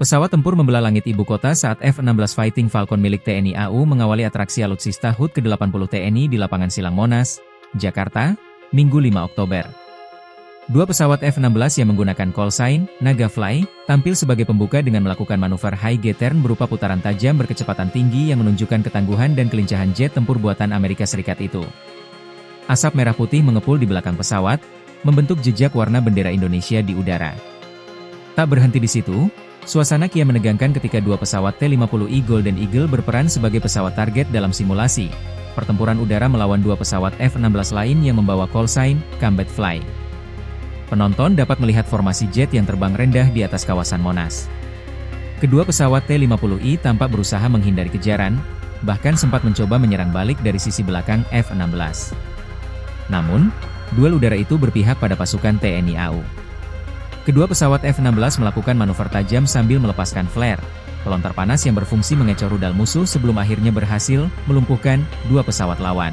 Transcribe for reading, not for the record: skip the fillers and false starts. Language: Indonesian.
Pesawat tempur membelah langit ibu kota saat F-16 Fighting Falcon milik TNI AU mengawali atraksi alutsista HUT ke-80 TNI di lapangan Silang Monas, Jakarta, Minggu 5 Oktober. Dua pesawat F-16 yang menggunakan call sign, Naga Fly, tampil sebagai pembuka dengan melakukan manuver high G-turn berupa putaran tajam berkecepatan tinggi yang menunjukkan ketangguhan dan kelincahan jet tempur buatan Amerika Serikat itu. Asap merah putih mengepul di belakang pesawat, membentuk jejak warna bendera Indonesia di udara. Tak berhenti di situ, suasana kian menegangkan ketika dua pesawat T-50I Golden Eagle berperan sebagai pesawat target dalam simulasi pertempuran udara melawan dua pesawat F-16 lain yang membawa call sign, Combat Fly. Penonton dapat melihat formasi jet yang terbang rendah di atas kawasan Monas. Kedua pesawat T-50I tampak berusaha menghindari kejaran, bahkan sempat mencoba menyerang balik dari sisi belakang F-16. Namun, duel udara itu berpihak pada pasukan TNI AU. Kedua pesawat F-16 melakukan manuver tajam sambil melepaskan flare, pelontar panas yang berfungsi mengecoh rudal musuh sebelum akhirnya berhasil melumpuhkan dua pesawat lawan.